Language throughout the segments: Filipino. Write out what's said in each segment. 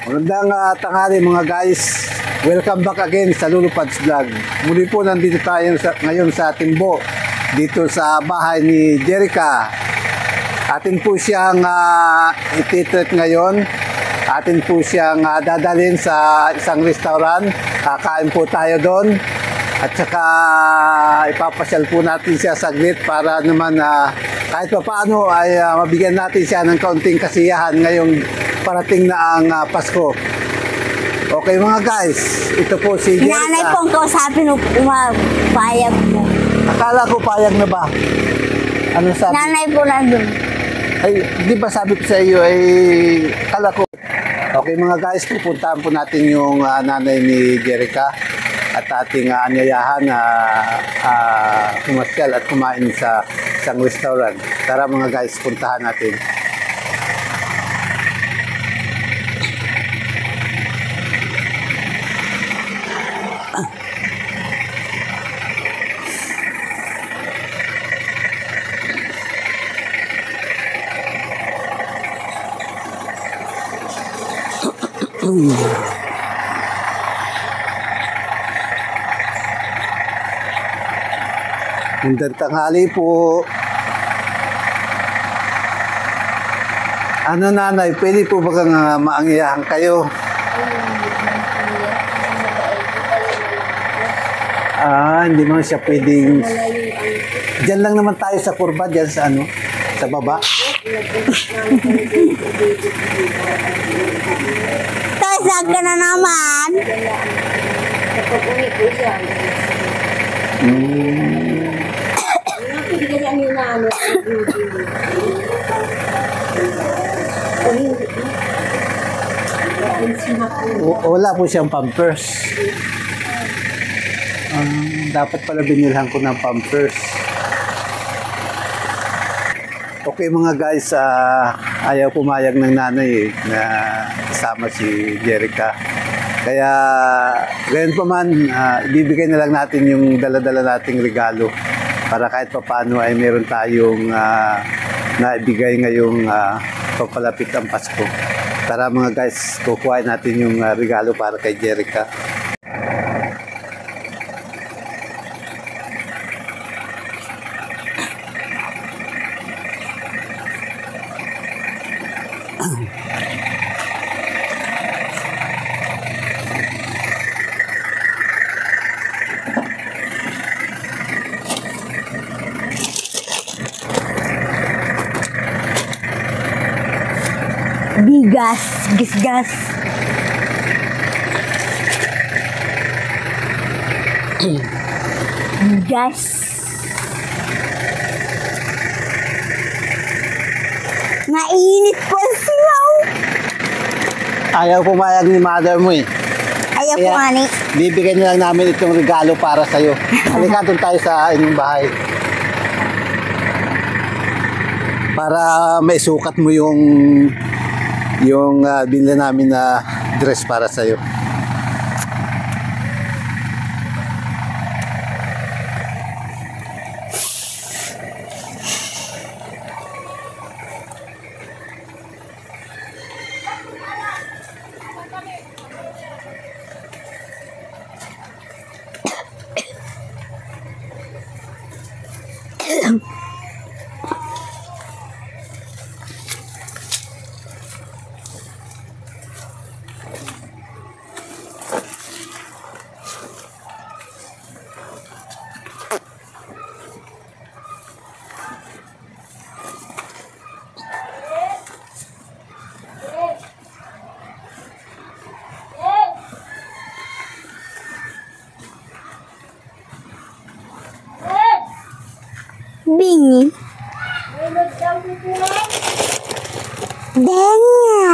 Magandang tanghali mga guys. Welcome back again sa Lulupads Vlog. Muli po nandito tayo ngayon sa Timbo, dito sa bahay ni Jerica. Atin po siyang ititreat ngayon. Atin po siyang dadalhin sa isang restaurant. Kakain po tayo doon. At saka ipapasyal po natin siya saglit para naman kahit pa paano ay mabigyan natin siya ng kaunting kasiyahan ngayong parating na ang Pasko. Okay mga guys, ito po si Jerica. Nanay pong kausapin mo, payag mo. Akala ko payag na ba? Ano sabi? Nanay po nandun. Ay, di ba sabi ko sa iyo ay akala ko. Okay mga guys, pupuntahan po natin yung nanay ni Jerica at ating anyayahan na pumasyal at kumain sa isang restaurant. Tara mga guys, puntahan natin. Magandang tanghali po. Ano nanay, pwede po ba kang maangyayahan kayo? Hindi mo siya pwedeng... Diyan lang naman tayo sa kurba, diyan sa ano? Sa baba. Tasag ka na naman. Wala po siyang pampers. Dapat pala binilhan ko ng pampers. Okay mga guys, ayaw pumayag ng nanay na kasama si Jerica. Kaya gayon pa man, ibibigay na lang natin yung dala-dala nating regalo para kahit pa paano ay meron tayong naibigay ngayong papalapit ang Pasko. Tara mga guys, kukuhain natin yung regalo para kay Jerica. Bigas, gisgas. Bigas. Nainit po siyaw. Ayaw pumayag ni mother mo eh. Ayaw po ani. Bibigyan na lang namin itong regalo para sa'yo. Halika doon tayo sa inyong bahay. Para maisukat mo yung binili namin na dress para sa'yo. Bingi. Denga.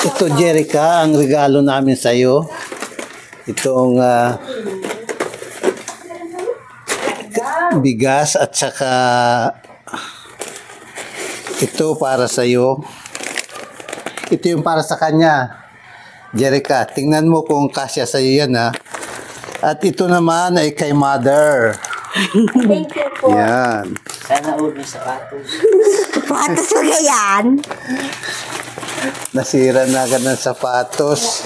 Ito Jerica, ang regalo namin sa iyo. Itong bigas at saka ito para sa iyo. Ito yung para sa kanya. Jerica, tingnan mo kung kasya sa iyo yan ha. At ito naman ay kay Mother. Thank you po. Yan. Sana ulo sapatos. Patos ko yan. Nasira na agad ng sapatos.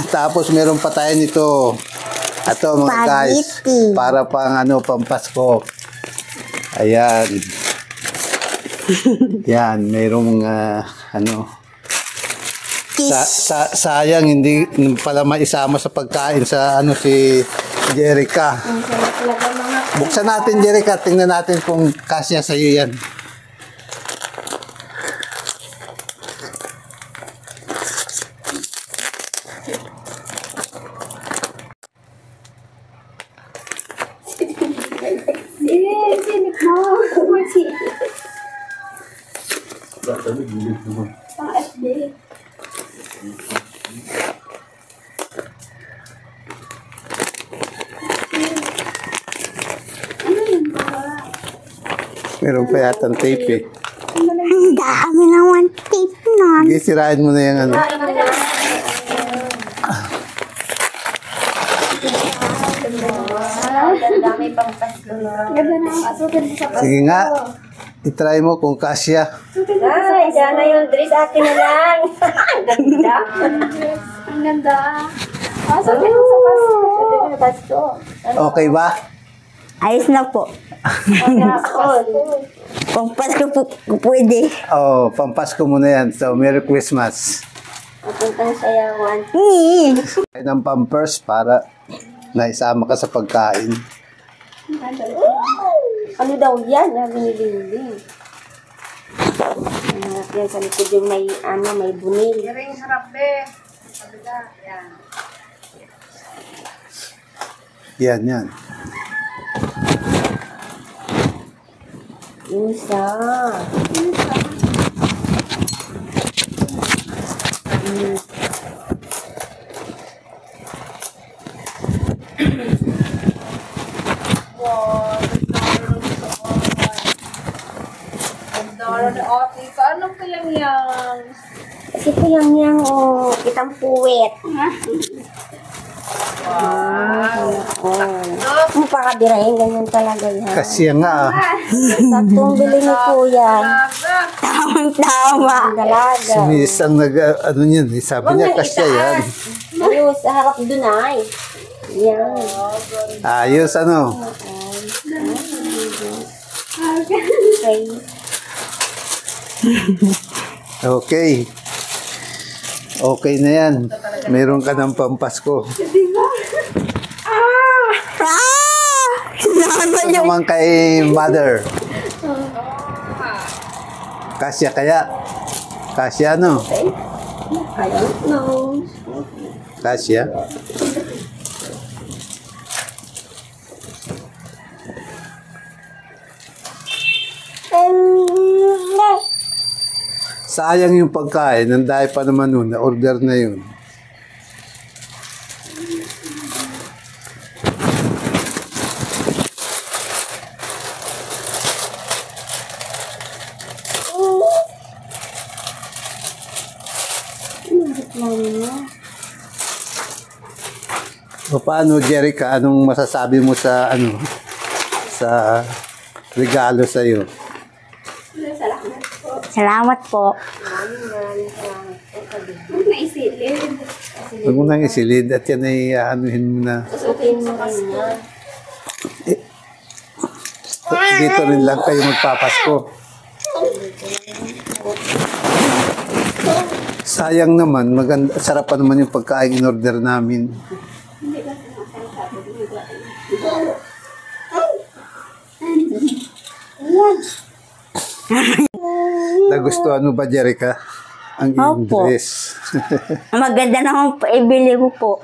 Tapos meron pa tayo nito. Ito mga guys. Spaghetti. Para pang pang Pasko. Ayan. Yan, merong sayang hindi pala maisama sa pagkain sa si Jerica. Buksan natin, Jerica. Tingnan natin kung kasya sa iyo yan. Meron pa yata tape eh. Ang dami naman tape nun. Sige, sirain mo na yung Sige nga. I-try mo kung kasya. Ay, sana yung dress akin na lang. Ang ganda. Ang ganda. Pasok din sa Pasko. Okay ba? Ayos na po. Kung Pasko po, pwede. Oh, pampasko mo na yan. So, Merry Christmas. Papuntang sayawan. Ay ng Pampers para naisama ka sa pagkain. Ano daw yan? Binibing. Yan sa likod yung may, may bunil. Ring harap be. Sabi ka, yan. Yan, yan. Isa. Ganda ni Ate. Ano pa yung yang? Kasi po yung kitang puwet. Ang pakabirahin, ganyan talaga yan. Kasya nga. Saktong bili ni Kuya. Tamang-tama. Ang dalaga. Si Miss ang niyan. Sabi niya kasya yan. Ayos, sa harap dun ay. Yan. Ayos Okay. Okay. Okay na yan. Meron ka ng Pampasko. Ito naman kay Mother. Kasya kaya? Kasya I don't know. Kasya? Sayang yung pagkain. Nandahay pa naman nun. Na-order na yun. O paano, Jerica? Anong masasabi mo sa sa regalo sa iyo? Salamat po. Naisilid. Huwag mo nang isilid at yan ay anuhin mo na. Susukin mo rin na. Dito rin lang kayo magpapasko. Sayang naman, maganda, sarap pa naman yung pagkain in order namin. Nagustuhan mo ba, Jerica? Ang iyong Opo. dress. Maganda naman po, ibili mo po.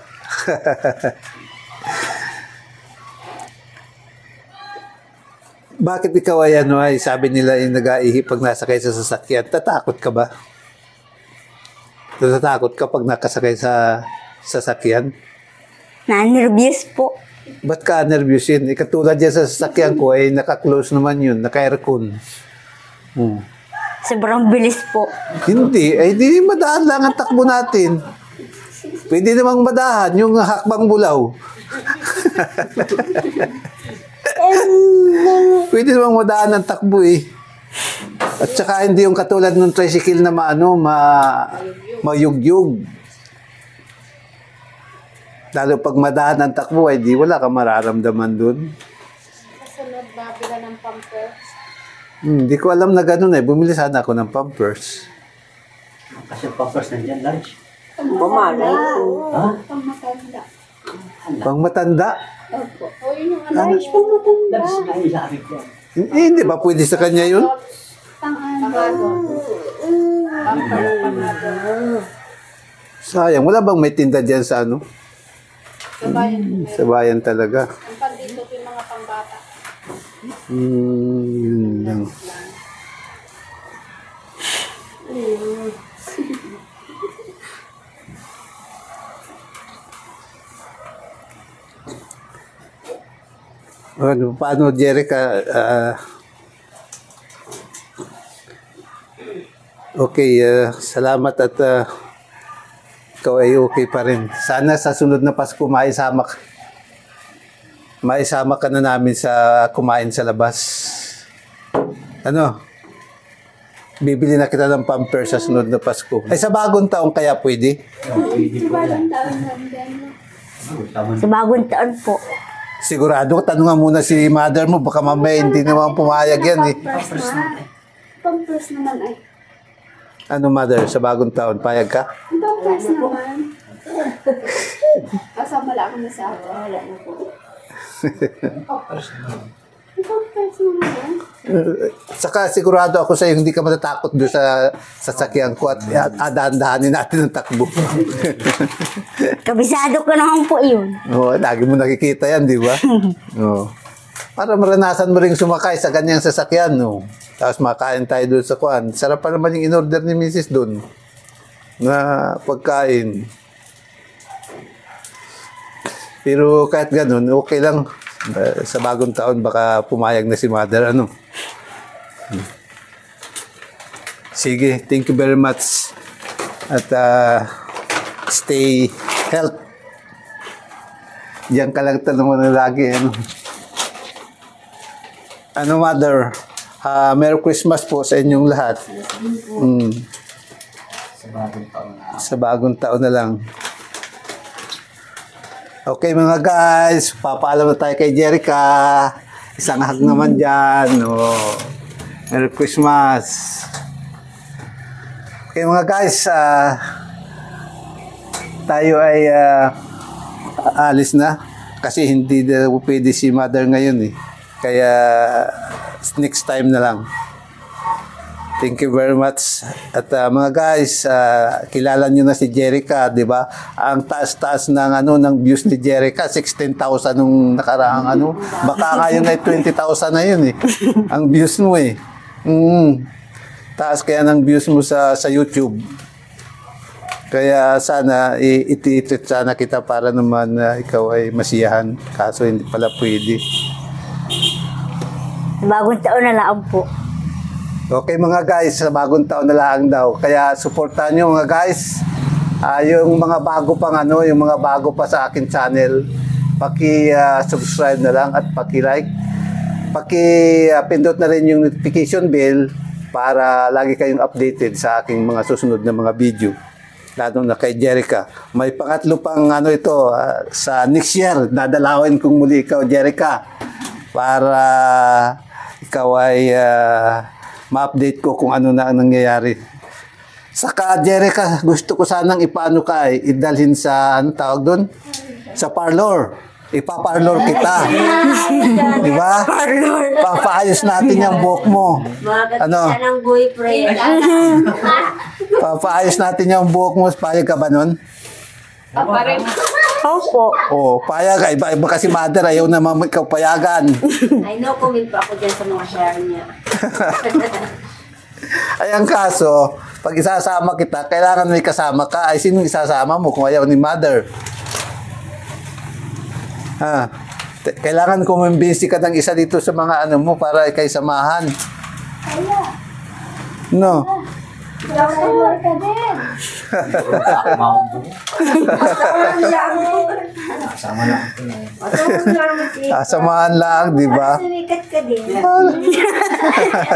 Bakit ikaw ay ay sabi nila ay nag-aihi pag nasakay sa sasakyan? Tatakot ka ba? Natatakot ka pag nakasakay sa sasakyan? Na-nervous po. Ba't ka nervous yun? Katulad yan sa sasakyan ko ay naka-close naman yun, naka-aircon. Sobrang bilis po. Hindi, ay di madaan lang ang takbo natin. Pwede namang madahan yung hakbang bulaw. Pwede namang madahan ng takbo eh. At saka hindi yung katulad ng tricycle na mayugyug. Lalo pag madahan ng takbo ay di wala ka mararamdaman dun. Kasunod na bila ng pampers. Hindi ko alam na ganun eh. Bumili sana ako ng pampers. Kasi pampers nandiyan, large. Pumalay. Ha? Pangmatanda. Pang matanda. Opo. O yun yung Large pang matanda. Large na ilapit yan. Hindi ba pwede sa kanya yun? Pangado. Sayang. Wala bang may tinda dyan sa ano? Kabayan. Sa bayan talaga. Ang pandito ko yung mga pangbata. Yun lang. Ano, paano, Jerica? Okay, salamat at ikaw ay okay pa rin. Sana sa sunod na Pasko maisama ka na namin sa kumain sa labas. Ano? Bibili na kita ng pampers sa sunod na Pasko. Ay, sa bagong taon kaya pwede? Pwede po yan. Sa bagong taon po. Sigurado, tanungan muna si mother mo. Baka mamaya hindi naman pumayag yan eh. Pampers naman ay. Ano mother, sa bagong taon, payag ka? Pampers naman. Kasama lang ako na sa ako. Wala na po. Pampers naman yan. Saka sigurado ako sa'yo, hindi ka matatakot doon sa sasakyan ko at dahan-dahanin natin ang takbo. Kabisado ko naman po yun. Oo, lagi mo nakikita yan, di ba? Oo. Para maranasan mo rin sumakay sa ganyang sasakyan, no? Tapos makain tayo doon sa kuan. Sarap pa naman yung in-order ni Mrs. doon na pagkain. Pero kahit ganun, okay lang. Sa bagong taon, baka pumayag na si mother, ano? Sige, thank you very much. At stay healthy. Diyan ka lang tanong na lagi, ano? Ano, mother? Merry Christmas po sa inyong lahat. Sa bagong taon na. Sa bagong taon na lang. Okay mga guys, papaalam na tayo kay Jerica. Isang hug naman dyan. Oh. Merry Christmas. Okay mga guys, tayo ay alis na. Kasi hindi na pwede si mother ngayon eh. Kaya next time na lang. Thank you very much. At mga guys, kilala niyo na si Jerica, 'di ba? Ang taas-taas ng ng views ni Jerica, 16,000 nung nakaraang ano. Baka ngayon ay 20,000 na 'yun eh. Ang views mo eh. Taas kaya ng views mo sa YouTube. Kaya sana i-treat sana kita para naman ikaw ay masiyahan. Kaso hindi pala pwede. Sa bagong taon na lang po. Okay mga guys, sa bagong taon na lang daw. Kaya suportahan nyo mga guys. Yung mga bago pang yung mga bago pa sa akin channel, paki-subscribe na lang at paki-like. Paki-pindot na rin yung notification bell para lagi kayong updated sa aking mga susunod na mga video. Lalo na kay Jerica. May pangatlo pang ito sa next year. Dadalawin kong muli ikaw, Jerica, para ikaw ay ma-update ko kung ano na ang nangyayari. Saka, Jerica, gusto ko sanang ipaano ka idalhin sa, tawag doon? Sa parlor. Ipaparlor kita. Di ba? Papaayos natin yung buhok mo. Ano? ng boyfriend. Papaayos natin yung buhok mo. Payag ka ba nun? Parang Opo. Oo, payag ka. Iba kasi mother, ayaw naman ikaw payagan. I know, comment pa ako dyan sa mga share niya. Ay, ang kaso, pag isasama kita, kailangan may kasama ka. Ay, sino isasama mo kung ayaw ni mother? Kailangan kumimbinsi ka ng isa dito sa mga mo para ikay samahan. No. Kasama ka din. Kasama ko po. Kasama lang. Kasama lang ito. Kasama lang si Sasamahan lang, di ba? Sumikat ka din.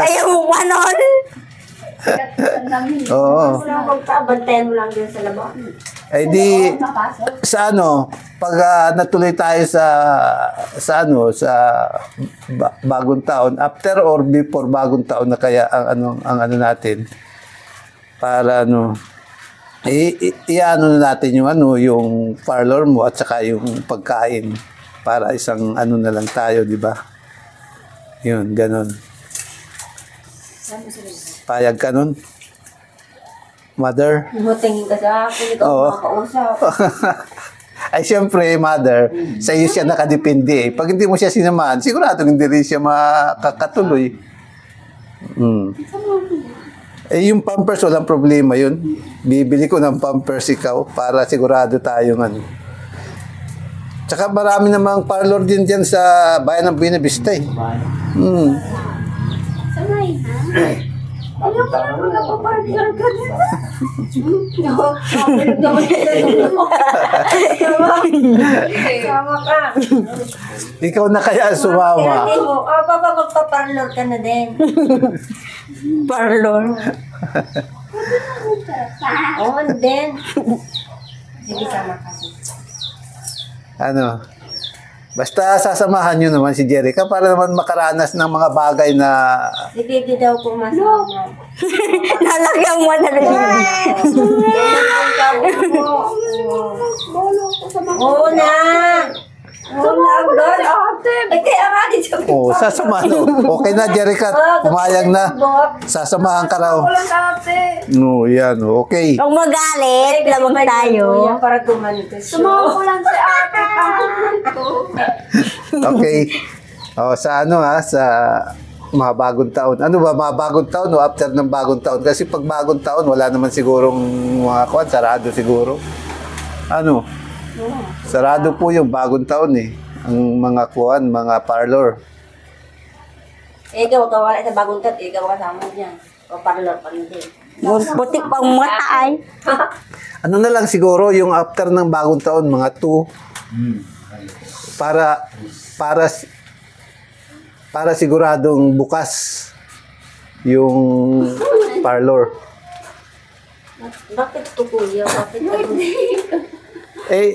Ayaw mo pa nun. Oo. Wala kang paabantayan mo lang din sa labas. Eh di, sa ano, pag natuloy tayo sa ano, sa bagong taon, after or before bagong taon na kaya ang ano natin, para ano, i-ano na natin yung ano, yung parlor mo at saka yung pagkain para isang ano na lang tayo, di ba? Yun, ganun. Payag ka nun? Mother? Tingin ka sa akin, ikaw Oo. makakausap. Ay, siyempre, mother, sa iyo siya nakadepende. Pag hindi mo siya sinamahan, sigurado hindi rin siya makakatuloy. Eh, yung pampers, walang problema yun. Bibili ko ng pampers ikaw para sigurado tayong ano. Tsaka marami namang parlor din dyan sa bayan ng Buena Vista eh. Sanay, ha? Ano ka naman napapartner ka din? Sama ka. Ikaw na kaya sumama. Kaya mo, magpaparlor ka na din. Parlor. Oo, din. Sige, sama ka. Ano? Basta sasamahan nyo naman si Jerica para naman makaranas ng mga bagay na Sige, di daw pumasama. Nalagyan mo na rin. Oo na. Oo na, agad. Ay, kaya nga, di siya. oh, sasamahan. Okay na, Jerica. Pumayag na. Sasamahan ka raw. No, yan. Okay. Huwag magalit. Lamang tayo. Para gumantos. Ko lang si ate. Okay. Oh, sa ano sa mga bagong taon. Ano ba, mga bagong taon o after ng bagong taon? Kasi pag bagong taon, wala naman sigurong mga kuwan, sarado siguro. Ano? Sarado po yung bagong taon eh. Ang mga kuwan, mga parlor. Ikaw, kawala sa bagong tat, ikaw kasama niya. O parlor pa rin din. Putik pang mata ay. Ano na lang siguro yung after ng bagong taon, mga 2. Para siguradong bukas yung parlor. Bakit to, kuya? Bakit ano? Eh,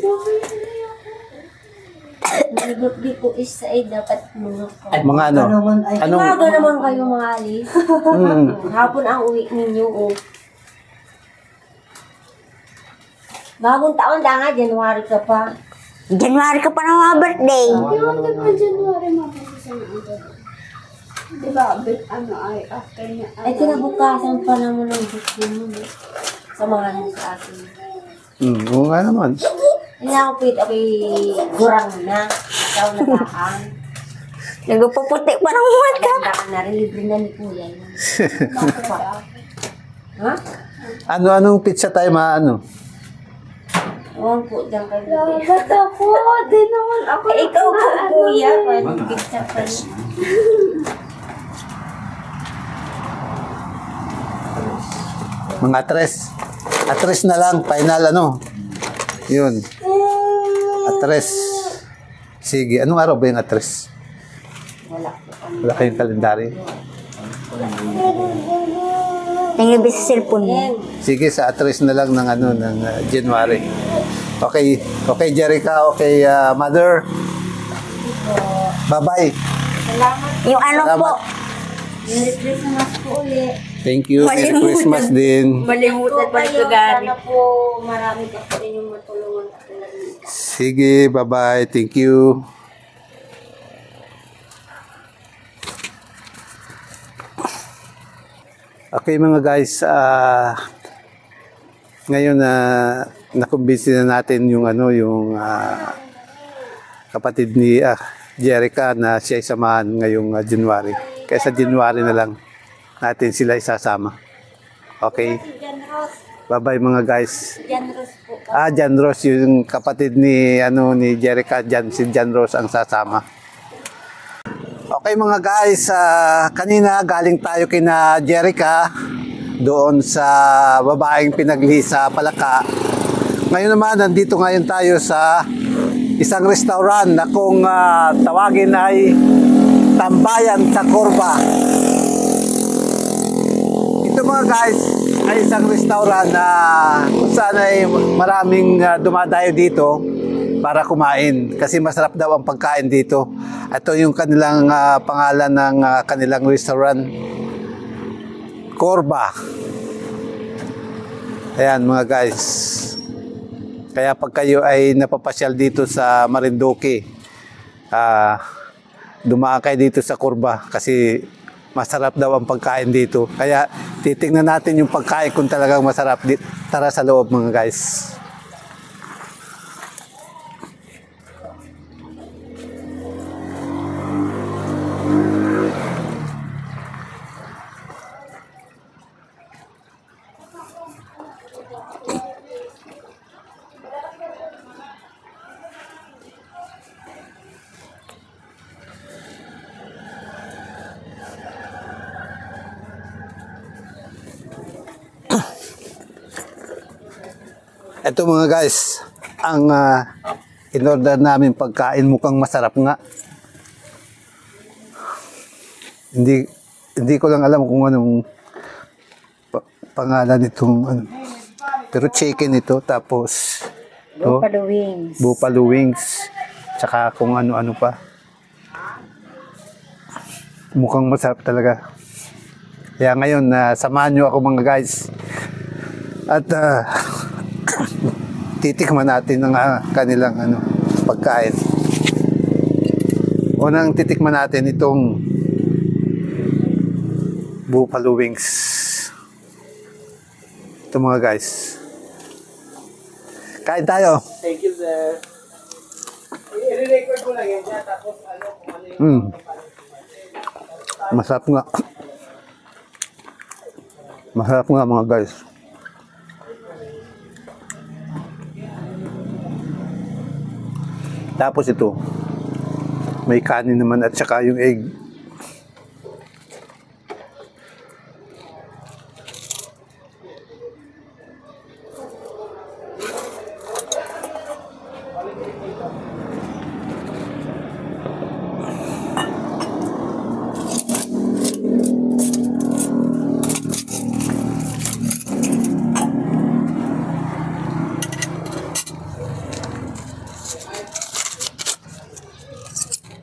Di ko isa ay dapat mga ko. mga ano? Anong, Umaga naman kayo mga alis. Hapon ang uwi ninyo. Oh. Bagong taon da nga, January ka pa. January ka pa na mga birthday. January mapapasa na agad. Diba, ano ay, after niya. Ay, kinabukasan pa naman ang booking mo. Eh. Samahan mo sa akin. oo nga naman. Hindi ako pwede, ako'y gurang na. Ikaw na taang. Nagpuputi pa ng mata. Maganda ka na rin, libre na ni kuya. Bakit pa? Ha? Anong pizza tayo maano? Huwag po, dyan kayo. Ba't ako? Di naman ako. Eh, ikaw po, kuya. Pwede pizza pa rin. Mga atres na lang, final ano. Yun. Atres. Sige, anong araw ba yung atres? Wala po. Wala kayong kalendaryo. Nangyabit sa cellphone mo. Yan. Sige, sa atres na lang ng ano ng January. Okay, okay Jerica, okay mother. Bye-bye. Salamat. Yung ano po. Salamat. Merry Christmas po ulit. Thank you. Merry Christmas din. Malimutan pa kayo. ito gani. Sana po marami ka pa rin yung matulungan katulad nito. Sige, bye-bye. Thank you. Okay mga guys, ngayon na nakumbinsi na natin yung ano yung kapatid ni Jerica na siya samahan ngayong January. Kaya sa January na lang natin sila isasama. Okay? Jan Ross. Bye-bye mga guys. Jan Ross po. Jan Ross yung kapatid ni ni Jerica, si Jan Ross ang sasama. Okay mga guys, kanina galing tayo kina Jerica doon sa babaeng pinaglihi sa Palaka. Ngayon naman, nandito ngayon tayo sa isang restaurant na kung tawagin ay Tambayan sa Corba. Ito mga guys ay isang restaurant na kung saan ay maraming dumadayo dito para kumain kasi masarap daw ang pagkain dito. Ito yung kanilang pangalan ng kanilang restaurant, Corba. Ayan mga guys. Kaya pag kayo ay napapasyal dito sa Marinduque, dumaan kayo dito sa Corba kasi masarap daw ang pagkain dito. Kaya titingnan natin yung pagkain kung talagang masarap. Tara sa loob mga guys. Ito mga guys, ang in-order namin pagkain mukhang masarap nga. Hindi ko lang alam kung anong pangalan nitong ano. Pero chicken ito, tapos Buffalo wings. buffalo wings, tsaka kung ano-ano pa. Mukhang masarap talaga. Kaya ngayon, samahan nyo ako mga guys. At titikman natin ang kanilang pagkain. Unang titikman natin itong buffalo wings. Ito mga guys. Kain tayo. Thank you, sir. I-record ko lang yan dyan, tapos kung ano yung... Masarap nga. Masarap nga mga guys. Tapos ito, may kanin naman at saka yung egg.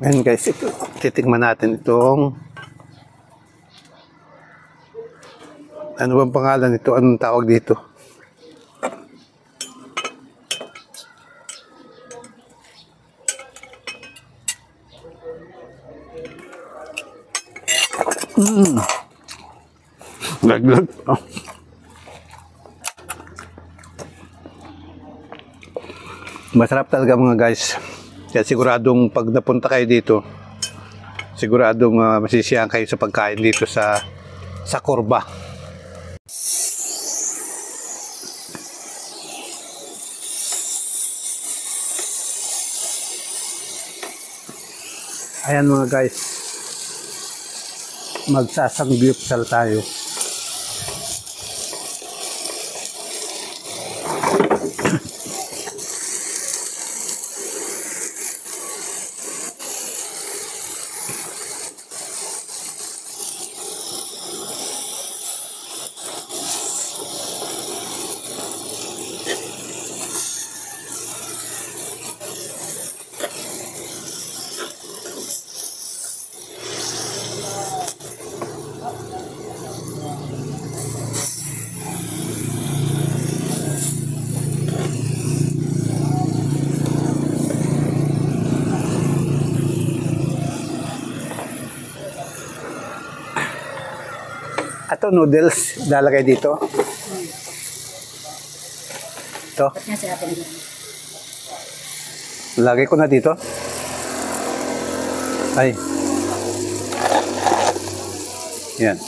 Ayan guys, ito, titikman natin itong ano bang pangalan nito? Anong tawag dito? Laglag. Oh. Masarap talaga mga guys. Kaya siguradong pag napunta kayo dito, siguradong masisiyahan kayo sa pagkain dito sa Corba. Ayan mga guys, magsasangyupsal tayo. Ito noodles, lalagay dito. Ito. Ba't nga sa atin? Lagay ko na dito. Ay. Yan.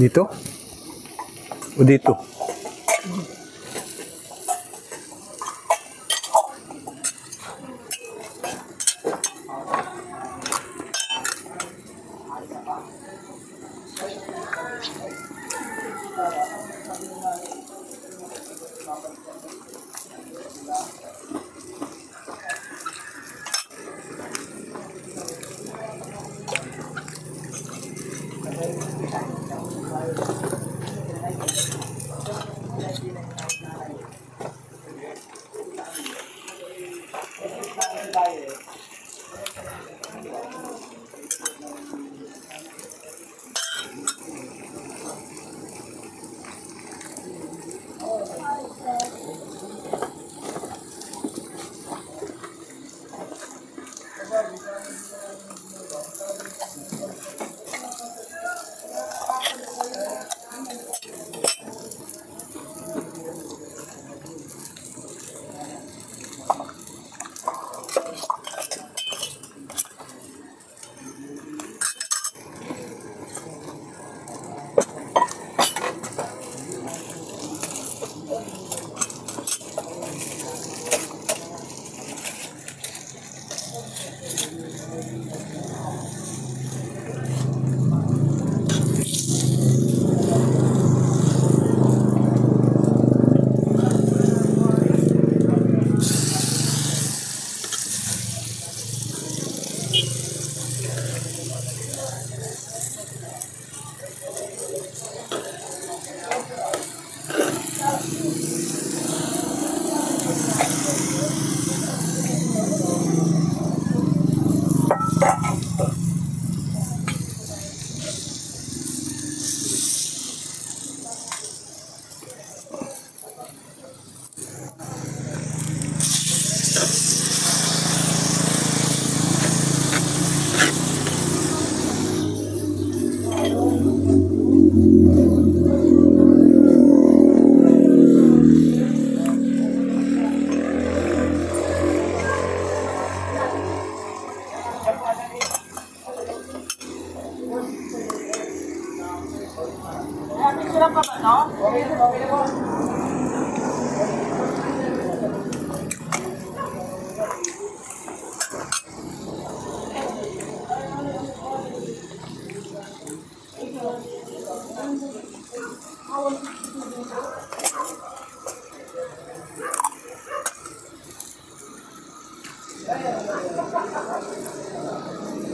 Dito? O dito?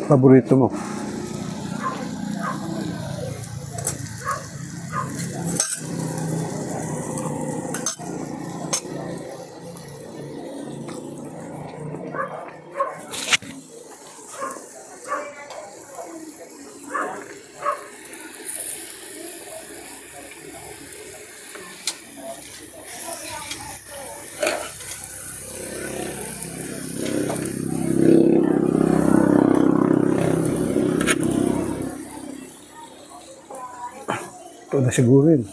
Paborito mo? Ito na siguro yun.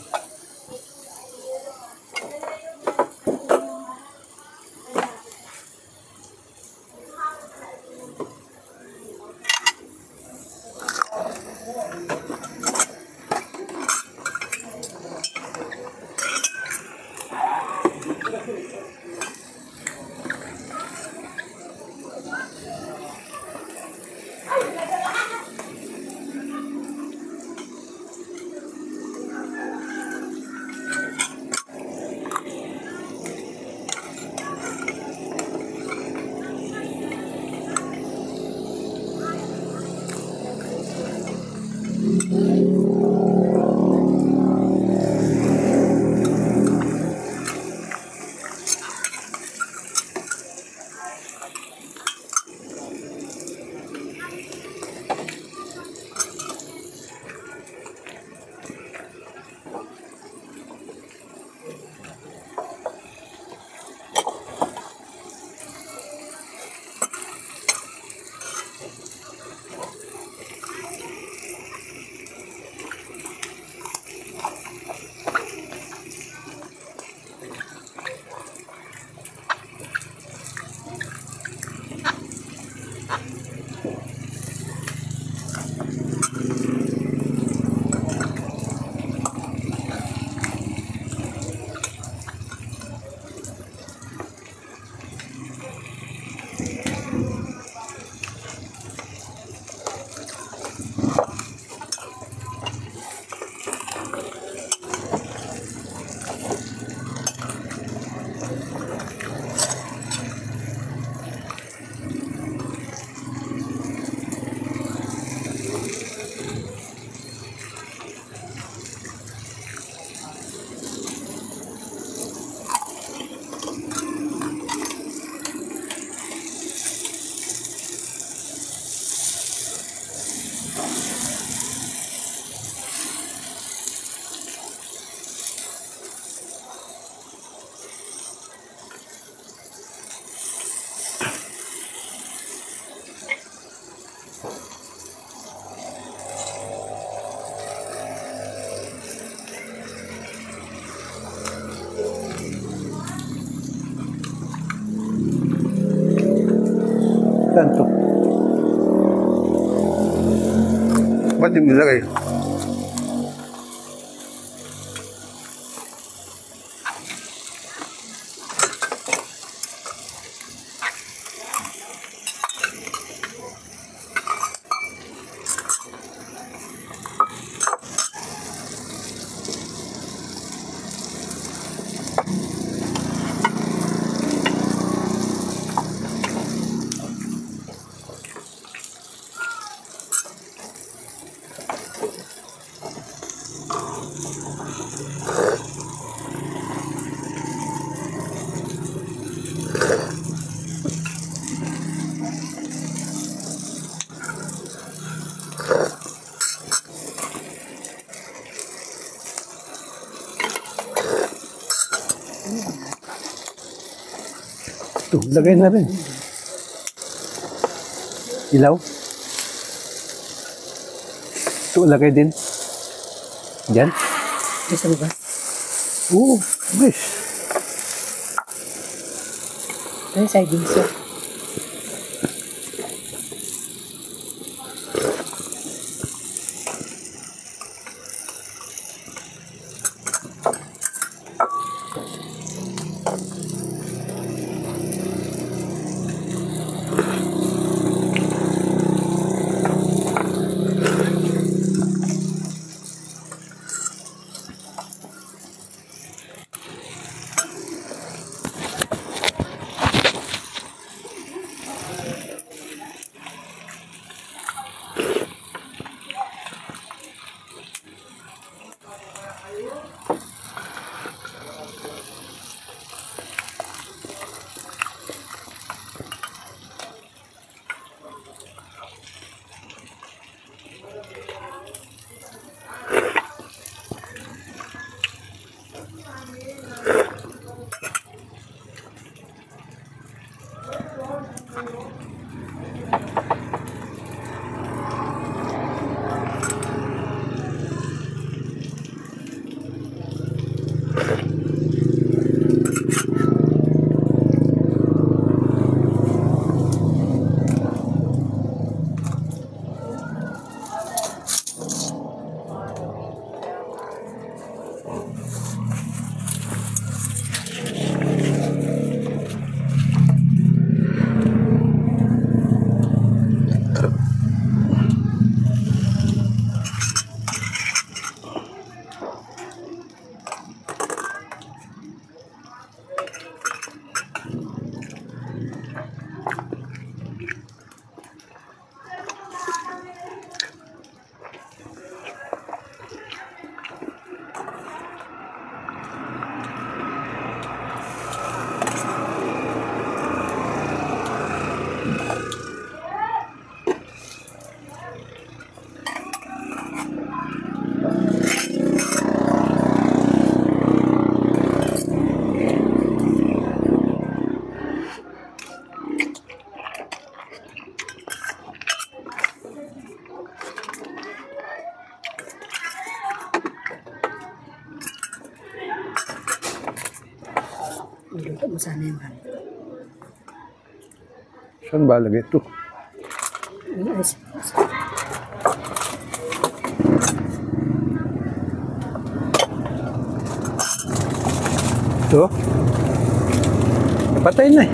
Saan to? Ba't yung nilagay? Ito, lagay na rin. Ilaw. Ito, lagay din. Diyan. Gusto mo ba? Oo, guys. Ay, sardines siya. Luto mo sana yung pan. Saan ba lagay ito? Yes. Ito? Patay na eh.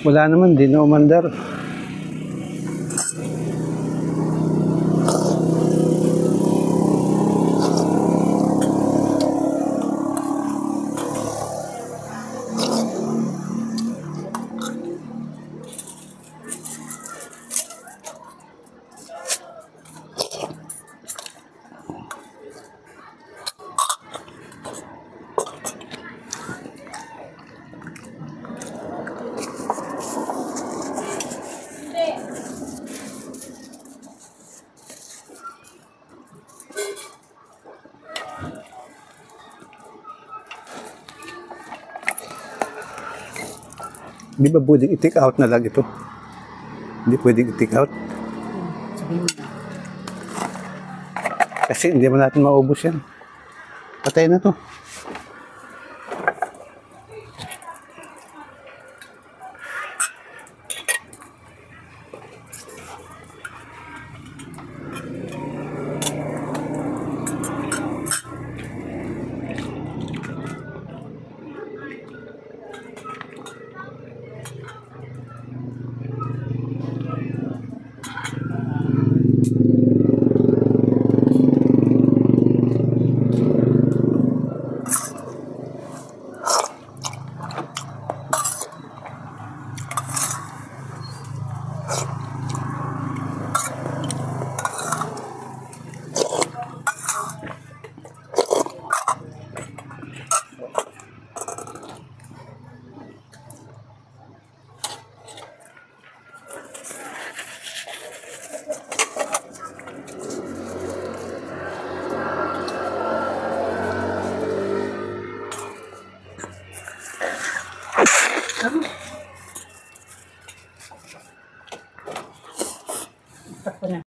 Wala naman, di na umandar. Di ba pwedeng i-take out na lang ito? Hindi pwedeng i-take out. Kasi hindi mo natin maubos yan. Patay na to.